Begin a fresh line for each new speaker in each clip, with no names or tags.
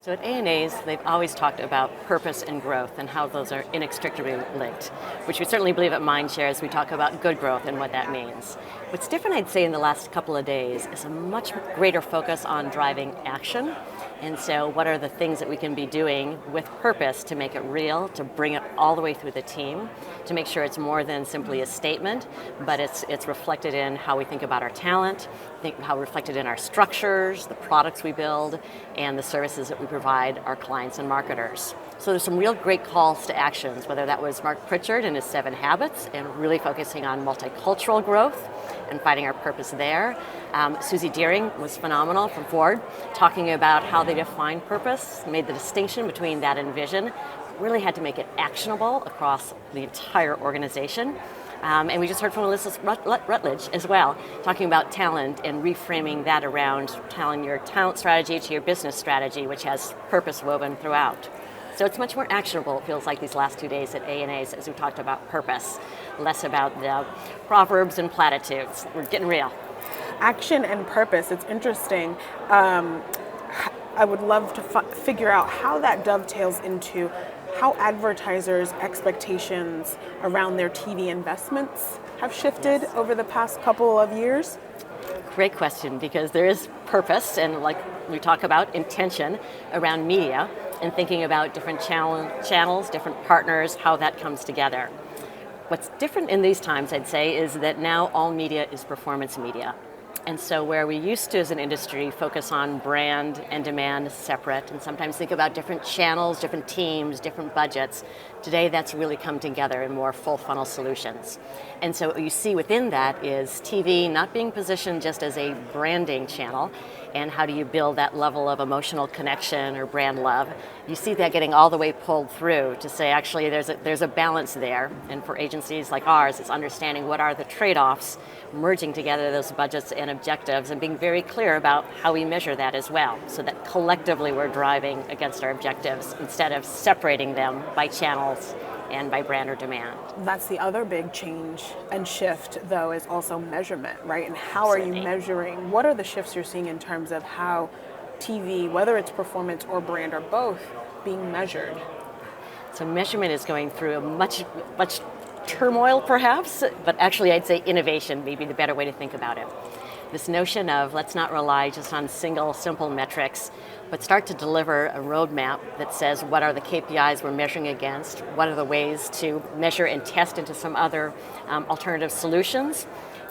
So at ANA's, they've always talked about purpose and growth and how those are inextricably linked, which we certainly believe at Mindshare as we talk about good growth and what that means. What's different, I'd say, in the last couple of days is a much greater focus on driving action. And so what are the things that we can be doing with purpose to make it real, to bring it all the way through the team, to make sure it's more than simply a statement, but it's reflected in how we think about our talent, how reflected in our structures, the products we build, and the services that we provide our clients and marketers. So there's some real great calls to actions, whether that was Marc Pritchard and his 7 habits and really focusing on multicultural growth and finding our purpose there. Suzy Deering was phenomenal from Ford, talking about how they define purpose, made the distinction between that and vision, really had to make it actionable across the entire organization. And we just heard from Elizabeth Rutledge as well, talking about talent and reframing that around telling your talent strategy to your business strategy, which has purpose woven throughout. So it's much more actionable, it feels like, these last 2 days at ANA's as we talked about purpose, less about the proverbs and platitudes. We're getting real.
Action and purpose, it's interesting. I would love to figure out how that dovetails into how advertisers' expectations around their TV investments have shifted over the past couple of years.
Great question, because there is purpose and, like we talk about, intention around media and thinking about different channels, different partners, how that comes together. What's different in these times, I'd say, is that now all media is performance media. And so where we used to, as an industry, focus on brand and demand separate and sometimes think about different channels, different teams, different budgets, today that's really come together in more full funnel solutions. And so what you see within that is TV not being positioned just as a branding channel, and how do you build that level of emotional connection or brand love. You see that getting all the way pulled through to say, actually, there's a balance there. And for agencies like ours, it's understanding what are the trade-offs, merging together those budgets and objectives, and being very clear about how we measure that as well, so that collectively we're driving against our objectives instead of separating them by channels and by brand or demand.
That's the other big change and shift, though, is also measurement, right? And how are you measuring? What are the shifts you're seeing in terms of how TV, whether it's performance or brand or both, being measured?
So measurement is going through a much turmoil, perhaps, but actually I'd say innovation may be the better way to think about it. This notion of let's not rely just on single, simple metrics, but start to deliver a roadmap that says what are the KPIs we're measuring against, what are the ways to measure and test into some other alternative solutions,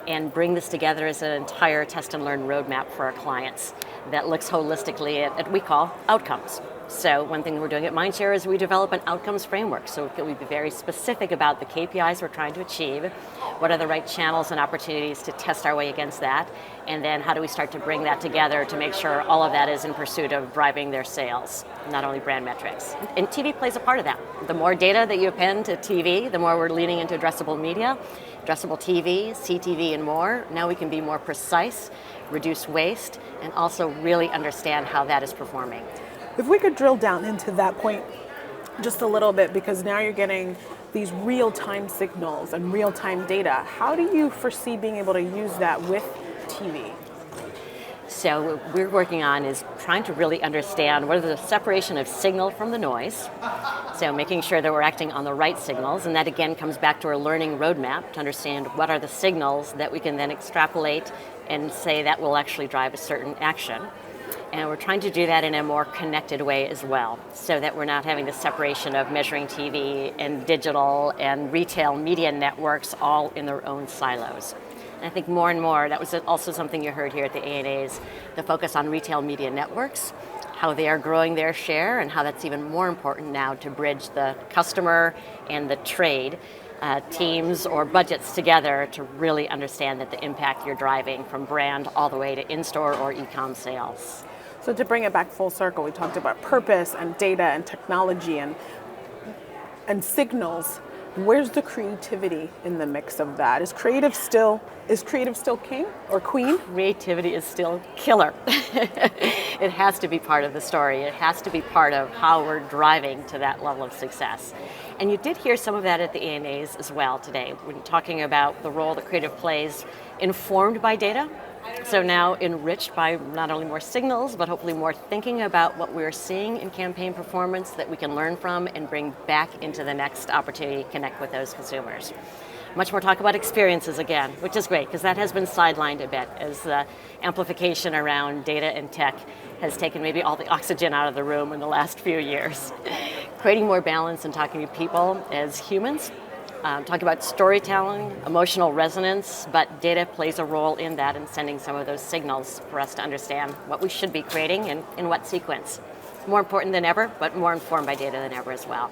and bring this together as an entire test and learn roadmap for our clients that looks holistically at what we call outcomes. So one thing we're doing at Mindshare is we develop an outcomes framework, so we be very specific about the KPIs we're trying to achieve, what are the right channels and opportunities to test our way against that, and then how do we start to bring that together to make sure all of that is in pursuit of driving their sales, not only brand metrics. And TV plays a part of that. The more data that you append to TV, the more we're leaning into addressable media, addressable TV, CTV, and more. Now we can be more precise, reduce waste, and also really understand how that is performing.
If we could drill down into that point just a little bit, because now you're getting these real-time signals and real-time data. How do you foresee being able to use that with TV?
So what we're working on is trying to really understand what are the separation of signal from the noise. So making sure that we're acting on the right signals, and that again comes back to our learning roadmap to understand what are the signals that we can then extrapolate and say that will actually drive a certain action. And we're trying to do that in a more connected way as well, so that we're not having the separation of measuring TV and digital and retail media networks all in their own silos. And I think more and more, that was also something you heard here at the ANA's, the focus on retail media networks, how they are growing their share, and how that's even more important now to bridge the customer and the trade teams or budgets together to really understand that the impact you're driving from brand all the way to in-store or e-com sales.
So to bring it back full circle, we talked about purpose and data and technology and signals. Where's the creativity in the mix of that? Is creative still king or queen?
Creativity is still killer. It has to be part of the story. It has to be part of how we're driving to that level of success. And you did hear some of that at the ANA's as well today, when talking about the role that creative plays informed by data, So now enriched by not only more signals, but hopefully more thinking about what we're seeing in campaign performance that we can learn from and bring back into the next opportunity to connect with those consumers. Much more talk about experiences again, which is great because that has been sidelined a bit as the amplification around data and tech has taken maybe all the oxygen out of the room in the last few years. Creating more balance and talking to people as humans. Talk about storytelling, emotional resonance, but data plays a role in that and sending some of those signals for us to understand what we should be creating and in what sequence. More important than ever, but more informed by data than ever as well.